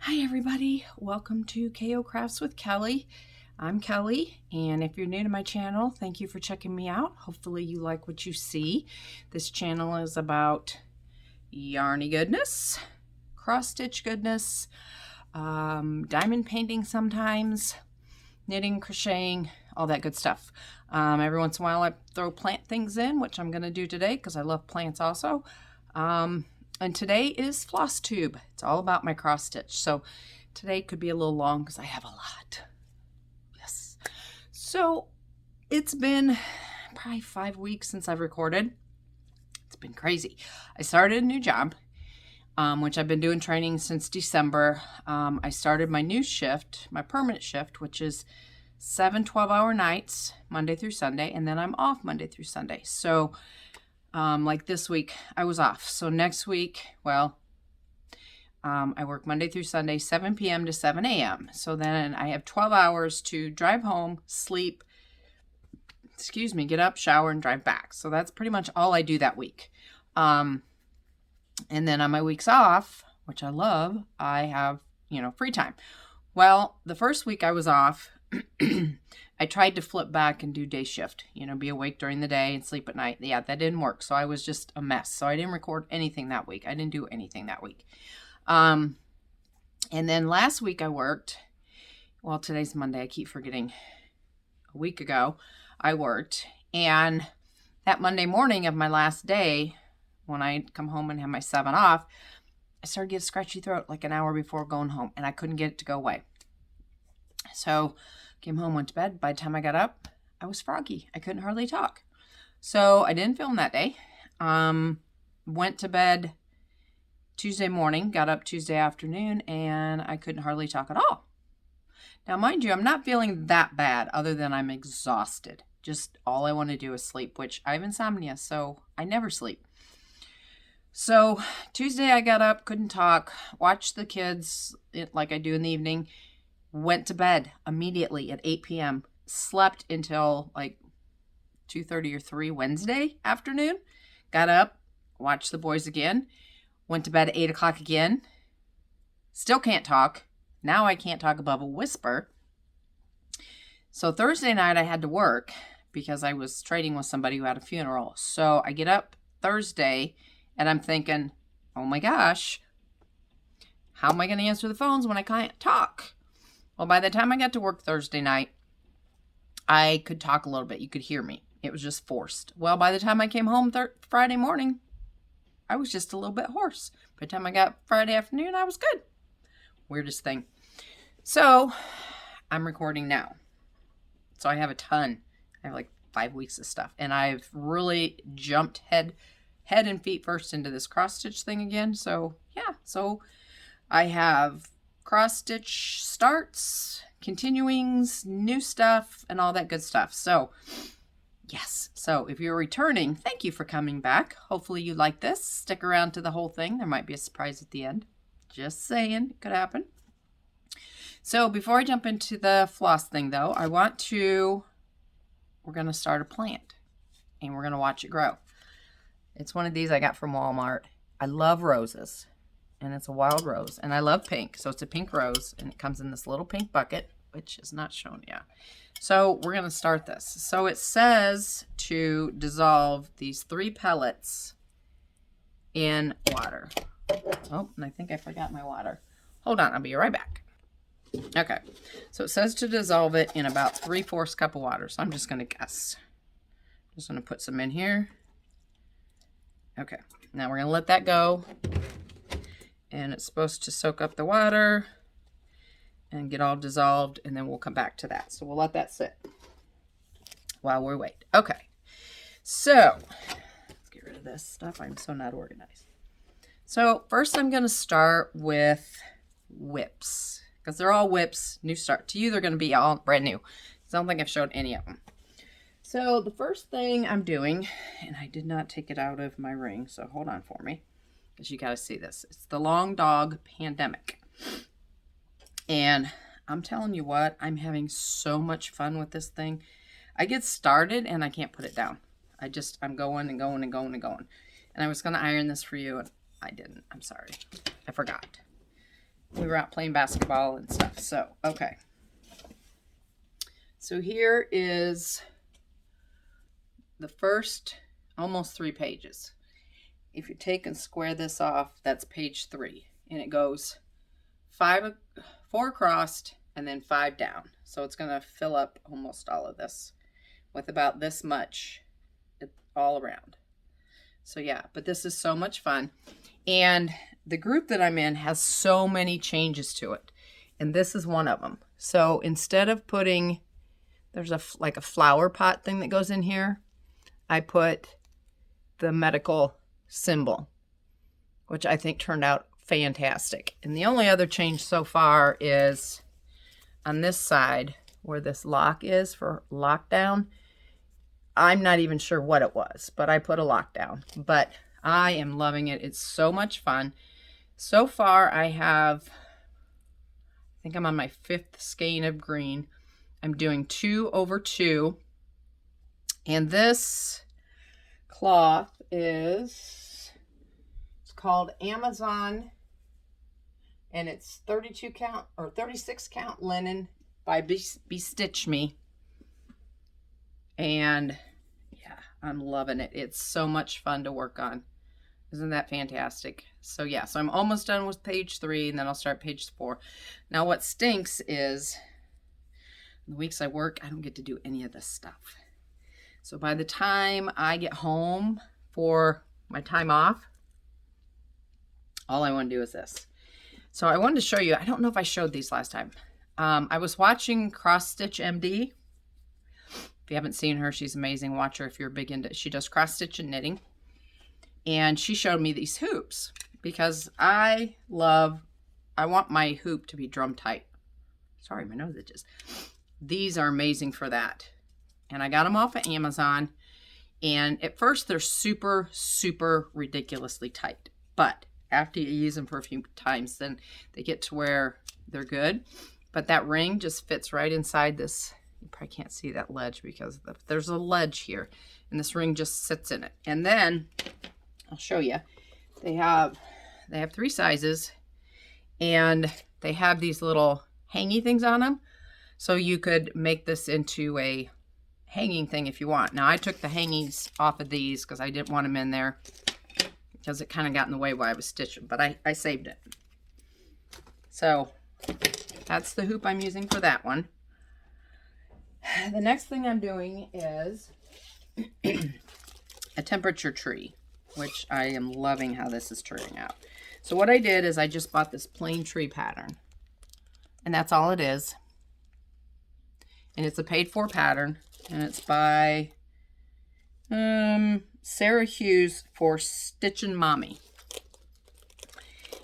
Hi everybody, welcome to KO Crafts with Kelly. I'm Kelly, and if you're new to my channel, thank you for checking me out. Hopefully you like what you see. This channel is about yarny goodness, cross stitch goodness, diamond painting sometimes, knitting, crocheting, all that good stuff. Every once in a while I throw plant things in, which I'm going to do today because I love plants also. And today is FlossTube. It's all about my cross stitch. So today could be a little long because I have a lot. Yes. So it's been probably 5 weeks since I've recorded. It's been crazy. I started a new job, which I've been doing training since December. I started my new shift, my permanent shift, which is 7 12-hour nights, Monday through Sunday, and then I'm off Monday through Sunday. So like this week, I was off. So next week, well, I work Monday through Sunday, 7 p.m. to 7 a.m. So then I have 12 hours to drive home, sleep, get up, shower, and drive back. So that's pretty much all I do that week. And then on my weeks off, which I love, I have, free time. Well, the first week I was off, I tried to flip back and do day shift, be awake during the day and sleep at night. Yeah, that didn't work. So I was just a mess. So I didn't record anything that week. I didn't do anything that week. And then last week I worked, well, today's Monday. I keep forgetting. A week ago I worked, and that Monday morning of my last day, when I come home and have my 7 off, I started to get a scratchy throat like an hour before going home, and I couldn't get it to go away. So came home, went to bed. By the time I got up, I was froggy. I couldn't hardly talk. So I didn't film that day. Went to bed Tuesday morning, got up Tuesday afternoon, and I couldn't hardly talk at all. Now, mind you, I'm not feeling that bad other than I'm exhausted. Just all I want to do is sleep, which I have insomnia, so I never sleep. So Tuesday I got up, couldn't talk, watched the kids like I do in the evening, went to bed immediately at 8 p.m., slept until like 2:30 or 3 Wednesday afternoon, got up, watched the boys again, went to bed at 8 o'clock again, still can't talk. Now I can't talk above a whisper. So Thursday night I had to work because I was trading with somebody who had a funeral. So I get up Thursday and I'm thinking, oh my gosh, how am I going to answer the phones when I can't talk? Well, by the time I got to work Thursday night, I could talk a little bit. You could hear me. It was just forced. Well, by the time I came home Friday morning, I was just a little bit hoarse. By the time I got Friday afternoon, I was good. Weirdest thing. So I'm recording now. So I have a ton. I have like 5 weeks of stuff. And I've really jumped head and feet first into this cross stitch thing again. So yeah, so I have cross stitch starts, continuings, new stuff, and all that good stuff. So yes, so if you're returning, thank you for coming back. Hopefully you like this. Stick around to the whole thing. There might be a surprise at the end. Just saying, it could happen. So before I jump into the floss thing though, we're going to start a plant and we're going to watch it grow. It's one of these I got from Walmart. I love roses. And it's a wild rose, and I love pink. So it's a pink rose, and it comes in this little pink bucket, which is not shown yet. So we're going to start this. So it says to dissolve these 3 pellets in water. Oh, and I think I forgot my water. Hold on, I'll be right back. Okay, so it says to dissolve it in about 3/4 cup of water. So I'm just going to guess. I'm just going to put some in here. Okay, now we're going to let that go. And it's supposed to soak up the water and get all dissolved, and then we'll come back to that. So we'll let that sit while we wait. Okay, so let's get rid of this stuff. I'm so not organized. So first I'm going to start with whips, because they're all whips, new start. To you, they're going to be all brand new. I don't think I've showed any of them. So the first thing I'm doing, and I did not take it out of my ring, so hold on for me, because you got to see this. It's the Long Dog Pandemic. And I'm telling you what, I'm having so much fun with this thing. I get started and I can't put it down. I'm going and going and going and going. And I was going to iron this for you and I didn't. I'm sorry. I forgot. we were out playing basketball and stuff. So, okay. So here is the first almost 3 pages. If you take and square this off, that's page 3. And it goes 4 across and then 5 down. So it's going to fill up almost all of this with about this much all around. So yeah, but this is so much fun. And the group that I'm in has so many changes to it. And this is one of them. So instead of putting, there's like a flower pot thing that goes in here, I put the medical symbol, which I think turned out fantastic. And the only other change so far is on this side where this lock is for lockdown. I'm not even sure what it was, but I put a lockdown. But I am loving it. It's so much fun. So far I think I'm on my 5th skein of green. I'm doing 2 over 2. And this cloth it's called Amazon, and it's 32 count or 36 count linen by Bestitch Me. And yeah, I'm loving it. It's so much fun to work on. Isn't that fantastic? So yeah, so I'm almost done with page 3, and then I'll start page 4. Now what stinks is the weeks I work, I don't get to do any of this stuff. So by the time I get home for my time off, all I want to do is this. So I wanted to show you, I don't know if I showed these last time. I was watching Cross Stitch MD. If you haven't seen her, she's amazing. Watch her if you're big into it. She does cross stitch and knitting. And she showed me these hoops because I want my hoop to be drum tight. Sorry, my nose itches. These are amazing for that. And I got them off of Amazon. And at first they're super, super ridiculously tight. But after you use them for a few times, then they get to where they're good. But that ring just fits right inside this. You probably can't see that ledge because there's a ledge here. And this ring just sits in it. And then I'll show you. They have 3 sizes. And they have these little hangy things on them. So you could make this into a hanging thing if you want. Now I took the hangings off of these because I didn't want them in there because it kind of got in the way while I was stitching, but I saved it. So that's the hoop I'm using for that one. The next thing I'm doing is a temperature tree, which I am loving how this is turning out. So what I did is I just bought this plain tree pattern, and that's all it is. And it's a paid-for pattern, and it's by Sarah Hughes for Stitchin' Mommy.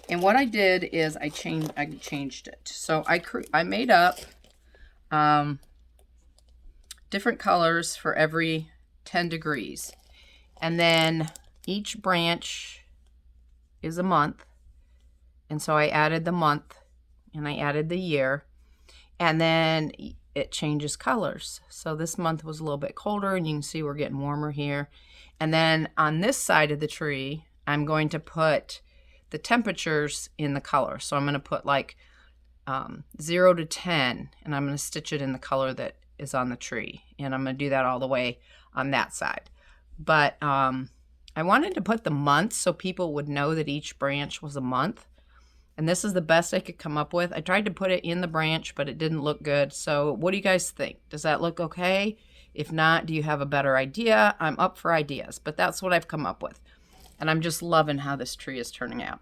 And what I did is I changed it. So I made up different colors for every 10 degrees. And then each branch is a month. And so I added the month and I added the year. And then it changes colors. So this month was a little bit colder, and you can see we're getting warmer here. And then on this side of the tree, I'm going to put the temperatures in the color. So I'm going to put like 0 to 10, and I'm going to stitch it in the color that is on the tree. And I'm going to do that all the way on that side. But I wanted to put the months so people would know that each branch was a month. And this is the best I could come up with. I tried to put it in the branch, but it didn't look good. So what do you guys think? Does that look okay? If not, do you have a better idea? I'm up for ideas, but that's what I've come up with. And I'm just loving how this tree is turning out.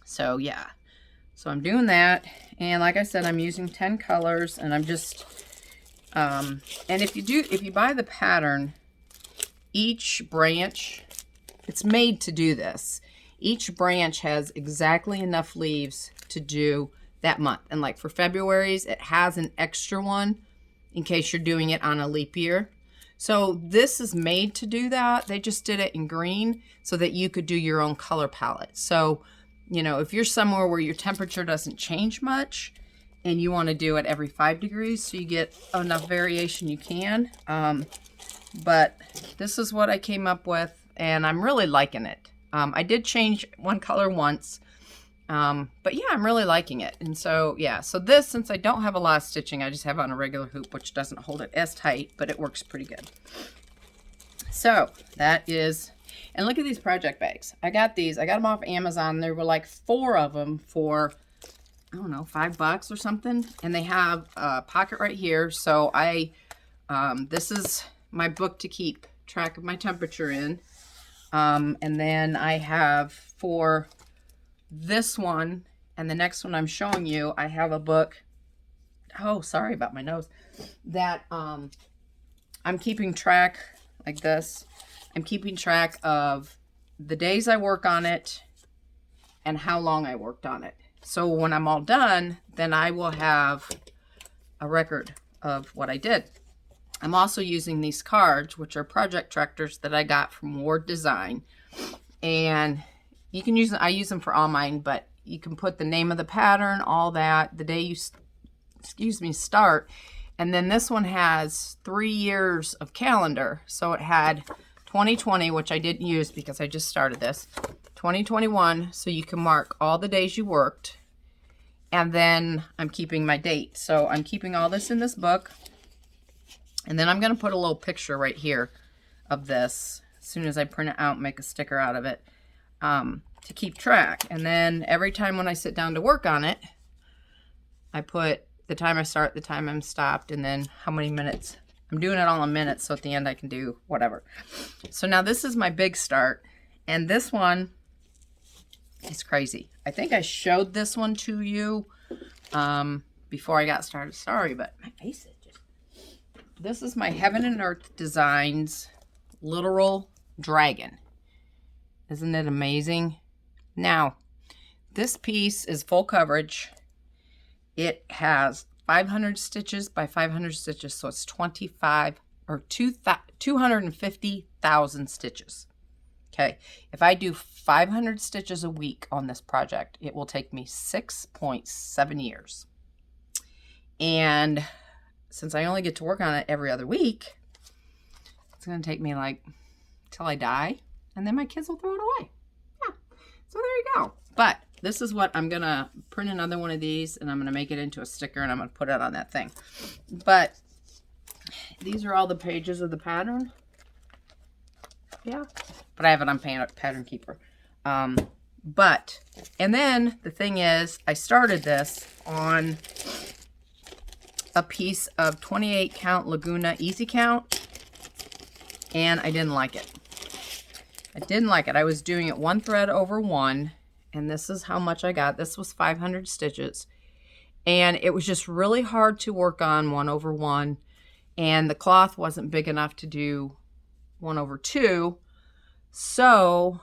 So yeah, so I'm doing that. And like I said, I'm using 10 colors, and I'm just, and if you buy the pattern, each branch, it's made to do this. Each branch has exactly enough leaves to do that month. And like for February's, it has an extra one in case you're doing it on a leap year. So this is made to do that. They just did it in green so that you could do your own color palette. So, you know, if you're somewhere where your temperature doesn't change much and you want to do it every 5 degrees so you get enough variation, you can. But this is what I came up with, and I'm really liking it. I did change one color once, But yeah, I'm really liking it. And so, yeah, so this, since I don't have a lot of stitching, I just have on a regular hoop, which doesn't hold it as tight, but it works pretty good. So that is, and look at these project bags. I got these, I got them off Amazon. There were like 4 of them for, I don't know, $5 or something. And they have a pocket right here. So this is my book to keep track of my temperature in. And then I have for this one and the next one I'm showing you, I have a book. Oh, sorry about my nose. That I'm keeping track like this. I'm keeping track of the days I work on it and how long I worked on it. So when I'm all done, then I will have a record of what I did. I'm also using these cards, which are project trackers that I got from Ward Design. And you can use them, I use them for all mine, but you can put the name of the pattern, all that, the day you, start. And then this one has 3 years of calendar. So it had 2020, which I didn't use because I just started this. 2021, so you can mark all the days you worked. And then I'm keeping my date. So I'm keeping all this in this book. And then I'm going to put a little picture right here of this as soon as I print it out and make a sticker out of it to keep track. And then every time when I sit down to work on it, I put the time I start, the time I'm stopped, and then how many minutes. I'm doing it all in minutes, so at the end I can do whatever. So now this is my big start. And this one is crazy. I think I showed this one to you before I got started. Sorry, but my face is just... This is my Heaven and Earth Designs Literal Dragon. Isn't it amazing? Now, this piece is full coverage. It has 500 stitches by 500 stitches, so it's 250,000 stitches. Okay, if I do 500 stitches a week on this project, it will take me 6.7 years. And since I only get to work on it every other week, it's going to take me like till I die, and then my kids will throw it away. Yeah, so there you go. But this is what I'm going to print another one of these, and I'm going to make it into a sticker, and I'm going to put it on that thing. But these are all the pages of the pattern. Yeah, but I have it on Pattern Keeper. And then the thing is, I started this on a piece of 28 count Laguna Easy Count, and I didn't like it. I didn't like it. I was doing it 1 thread over 1, and this is how much I got. This was 500 stitches, and it was just really hard to work on 1 over 1, and the cloth wasn't big enough to do 1 over 2. So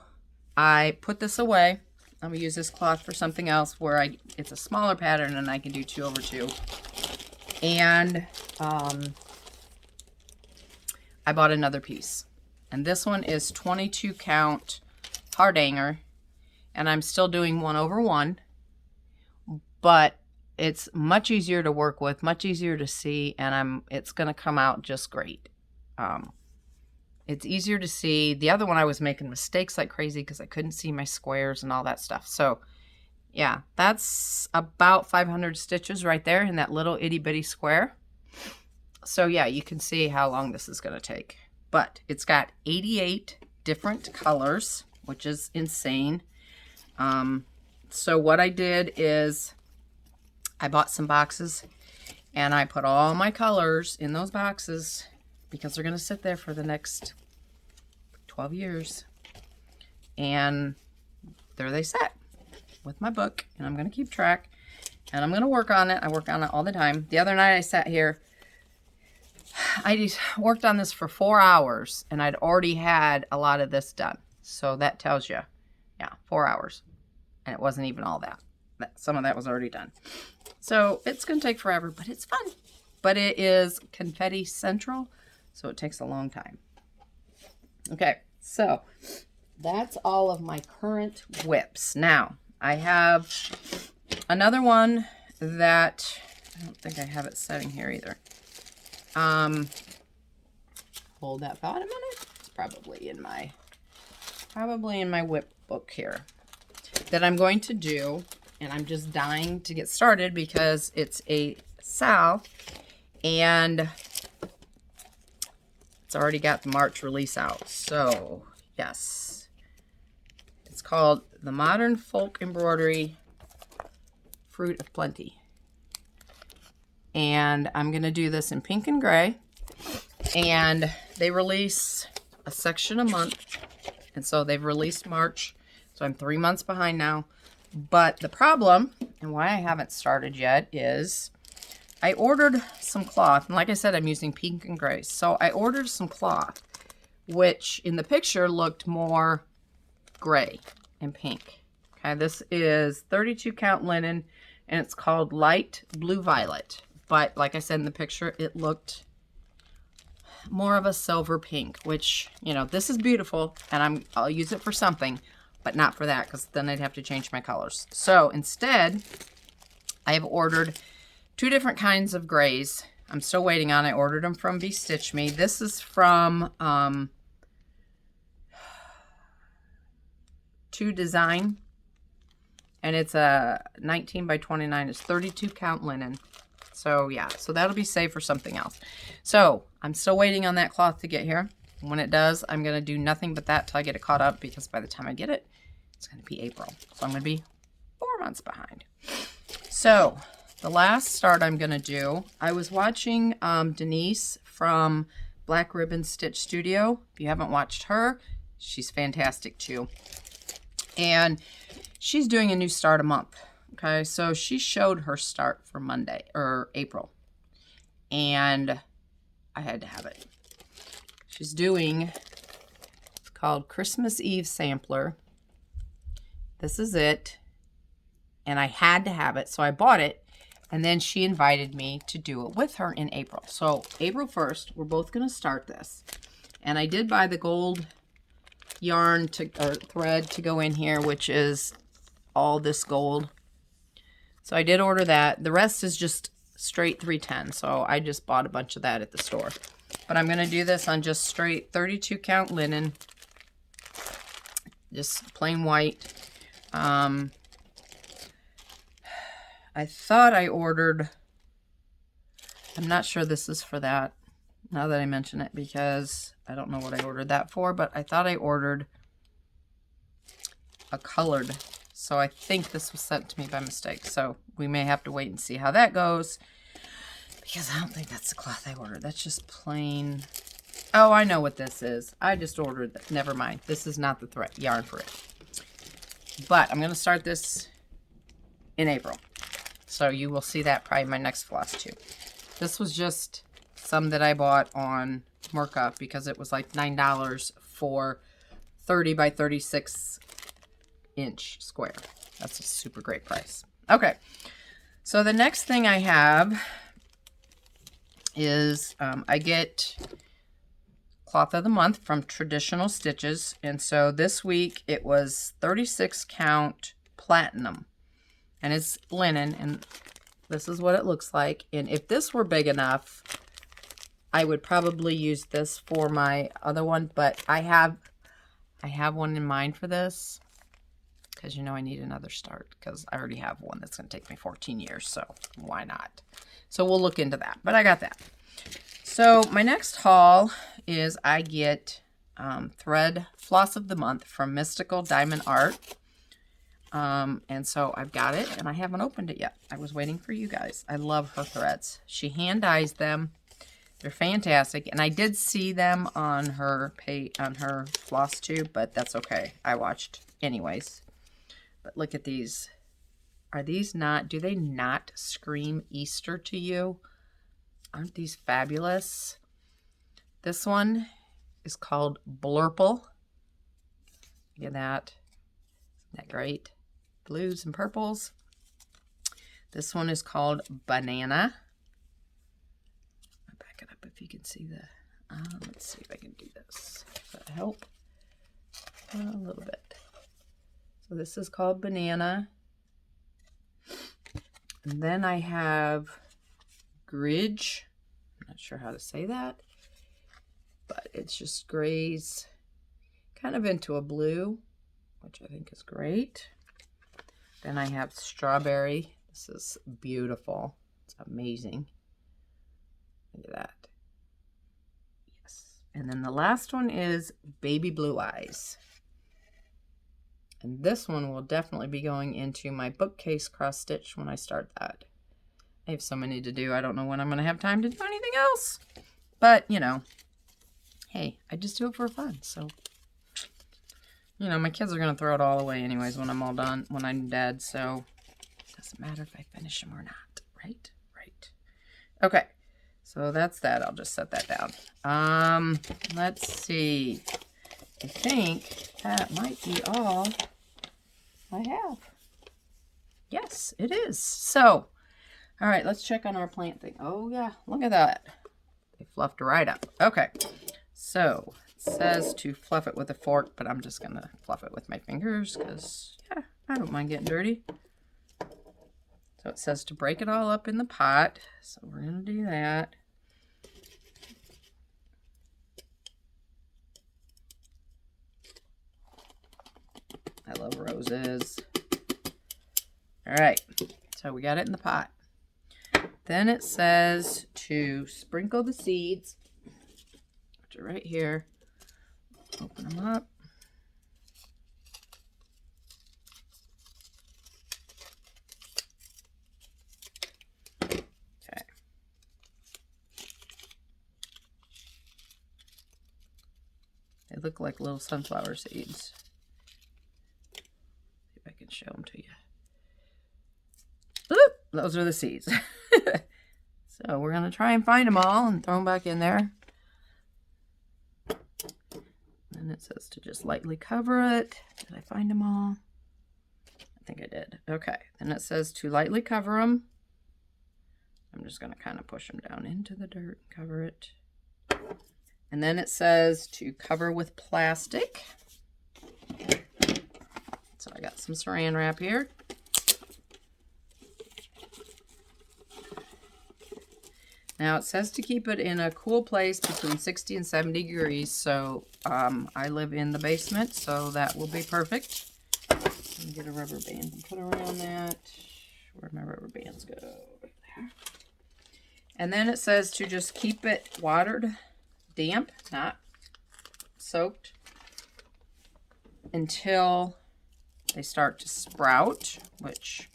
I put this away. I'm gonna use this cloth for something else where it's a smaller pattern and I can do 2 over 2. And I bought another piece, and this one is 22 count Hardanger, and I'm still doing 1 over 1, but it's much easier to work with, much easier to see, and it's gonna come out just great. It's easier to see. The other one I was making mistakes like crazy because I couldn't see my squares and all that stuff. So yeah, that's about 500 stitches right there in that little itty bitty square. So yeah, you can see how long this is going to take. But it's got 88 different colors, which is insane. So what I did is I bought some boxes and I put all my colors in those boxes because they're going to sit there for the next 12 years. And there they sit with my book, and I'm going to keep track, and I'm going to work on it. I work on it all the time. The other night I sat here, I just worked on this for 4 hours, and I'd already had a lot of this done. So that tells you, yeah, 4 hours. And it wasn't even all that. Some of that was already done. So it's going to take forever, but it's fun. But it is confetti central, so it takes a long time. Okay, so that's all of my current whips. Now, I have another one that I don't think I have it setting here either. Hold that thought a minute. It's probably in my whip book here. that I'm going to do, and I'm just dying to get started because it's a sale and it's already got the March release out. So yes, it's called the Modern Folk Embroidery Fruit of Plenty. And I'm going to do this in pink and gray. And they release a section a month. And so they've released March. So I'm 3 months behind now. But the problem, and why I haven't started yet, is I ordered some cloth. And like I said, I'm using pink and gray. So I ordered some cloth, which in the picture looked more gray and pink. Okay, this is 32 count linen, and it's called Light Blue Violet. But like I said in the picture, it looked more of a silver pink, which, you know, this is beautiful, and I'll use it for something, but not for that, because then I'd have to change my colors. So instead, I have ordered 2 different kinds of grays. I'm still waiting on. I ordered them from Be Stitch Me. This is from To Design, and it's a 19 by 29. It's 32 count linen. So yeah, so that'll be saved for something else. So I'm still waiting on that cloth to get here. When it does, I'm going to do nothing but that till I get it caught up, because by the time I get it, it's going to be April. So I'm going to be 4 months behind. So the last start I'm going to do, I was watching Denise from Black Ribbon Stitch Studio. If you haven't watched her, she's fantastic too. And she's doing a new start a month. Okay, so she showed her start for Monday, or April, and I had to have it. She's doing, it's called Christmas Eve Sampler. This is it, and I had to have it, so I bought it, and then she invited me to do it with her in April. So April 1st, we're both going to start this, and I did buy the gold yarn or thread to go in here, which is all this gold. So I did order that. The rest is just straight 310. So I just bought a bunch of that at the store. But I'm going to do this on just straight 32 count linen. Just plain white. I thought I ordered, I'm not sure this is for that, now that I mention it, because I don't know what I ordered that for, but I thought I ordered a colored. So I think this was sent to me by mistake. So we may have to wait and see how that goes, because I don't think that's the cloth I ordered. That's just plain. Oh, I know what this is. I just ordered that. Never mind. This is not the thread yarn for it. But I'm going to start this in April. So you will see that probably in my next FlossTube. This was just some that I bought on Merca because it was like $9 for 30 by 36 inch square. That's a super great price. Okay, so the next thing I have is I get cloth of the month from Traditional Stitches, and so this week it was 36 count platinum, and it's linen, and this is what it looks like. And if this were big enough, I would probably use this for my other one, but I have one in mind for this, because, you know, I need another start, because I already have one that's going to take me 14 years, so why not? So we'll look into that, but I got that. So my next haul is I get thread floss of the month from Mystical Diamond Art. And so I've got it, and I haven't opened it yet. I was waiting for you guys. I love her threads. She hand dyes them. They're fantastic, and I did see them on her FlossTube, but that's okay. I watched anyways. But look at these. Are these not, do they not scream Easter to you? Aren't these fabulous? This one is called Blurple. Look at that. Isn't that great? Blues and purples. This one is called Banana. I'll back it up if you can see the, let's see if I can do this. Does that help? A little bit. So this is called Banana. And then I have Gridge. I'm not sure how to say that, but it's just grays kind of into a blue, which I think is great. Then I have strawberry. This is beautiful. It's amazing. Look at that. Yes. And then the last one is baby blue eyes. And this one will definitely be going into my bookcase cross stitch when I start that. I have so many to do. I don't know when I'm going to have time to do anything else. But, you know, hey, I just do it for fun. So, you know, my kids are going to throw it all away anyways when I'm all done, when I'm dead. So, it doesn't matter if I finish them or not. Right? Right. Okay. So, that's that. I'll just set that down. Let's see. I think that might be all I have. Yes, it is. So, all right, let's check on our plant thing. Oh, yeah, look at that. They fluffed right up. Okay, so it says to fluff it with a fork, but I'm just going to fluff it with my fingers because, yeah, I don't mind getting dirty. So it says to break it all up in the pot. So we're going to do that. I love roses. All right, so we got it in the pot. Then it says to sprinkle the seeds, which are right here. Open them up. Okay. They look like little sunflower seeds. See if I can show them to you. Oop, those are the seeds. So we're going to try and find them all and throw them back in there. And it says to just lightly cover it. Did I find them all? I think I did. Okay. Then it says to lightly cover them. I'm just going to kind of push them down into the dirt and cover it. And then it says to cover with plastic. So I got some saran wrap here. Now it says to keep it in a cool place between 60 and 70 degrees. So I live in the basement, so that will be perfect. Let me get a rubber band and put around that. Where'd my rubber bands go? Right there. And then it says to just keep it watered, damp, not soaked, until they start to sprout, which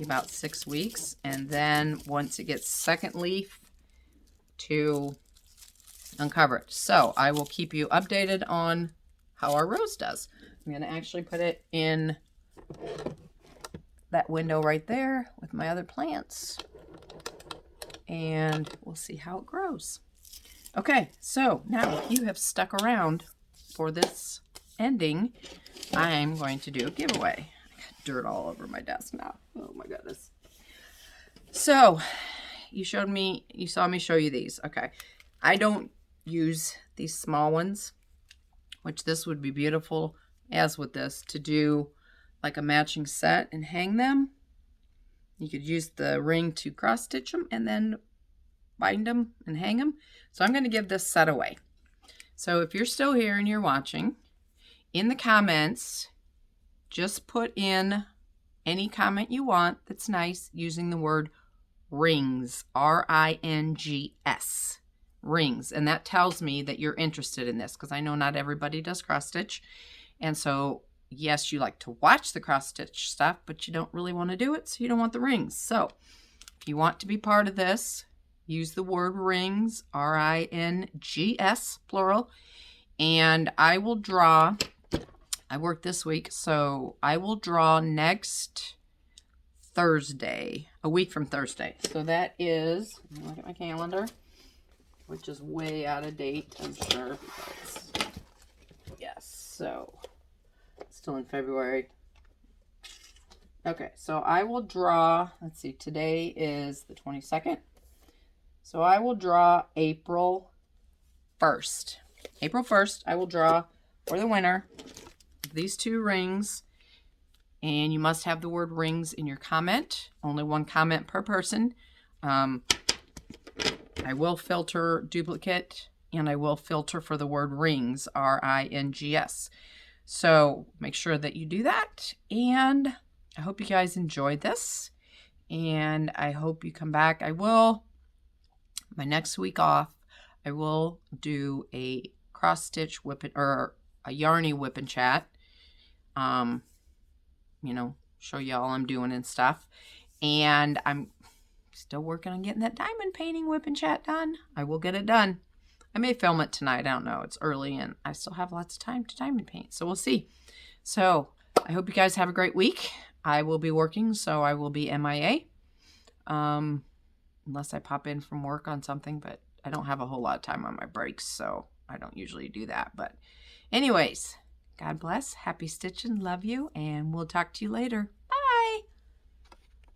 about 6 weeks. And then once it gets second leaf, to uncover it. So I will keep you updated on how our rose does. I'm going to actually put it in that window right there with my other plants, and we'll see how it grows. Okay, so now if you have stuck around for this ending, I'm going to do a giveaway. Dirt all over my desk now. Oh my goodness. So you saw me show you these. Okay. I don't use these small ones, which this would be beautiful, as with this, to do like a matching set and hang them. You could use the ring to cross stitch them and then bind them and hang them. So I'm going to give this set away. So if you're still here and you're watching, in the comments, just put in any comment you want that's nice using the word rings, R-I-N-G-S, rings. And that tells me that you're interested in this, because I know not everybody does cross stitch. And so, yes, you like to watch the cross stitch stuff, but you don't really want to do it, so you don't want the rings. So if you want to be part of this, use the word rings, R-I-N-G-S, plural, and I will draw. I work this week, so I will draw next Thursday, a week from Thursday. So that is, let me look at my calendar, which is way out of date, I'm sure. Because, yes, so still in February. Okay, so I will draw, let's see, today is the 22nd. So I will draw April 1st. April 1st, I will draw for the winner these two rings, and you must have the word rings in your comment. Only one comment per person. I will filter duplicate, and I will filter for the word rings, R-I-N-G-S. So make sure that you do that, and I hope you guys enjoyed this, and I hope you come back. I will, my next week off, I will do a cross stitch whipping or a yarny whip and chat. You know, show you all I'm doing and stuff. And I'm still working on getting that diamond painting whip and chat done. I will get it done. I may film it tonight. I don't know. It's early and I still have lots of time to diamond paint. So we'll see. So I hope you guys have a great week. I will be working, so I will be MIA. Unless I pop in from work on something, but I don't have a whole lot of time on my breaks, so I don't usually do that. But anyways, God bless. Happy stitching. Love you. And we'll talk to you later.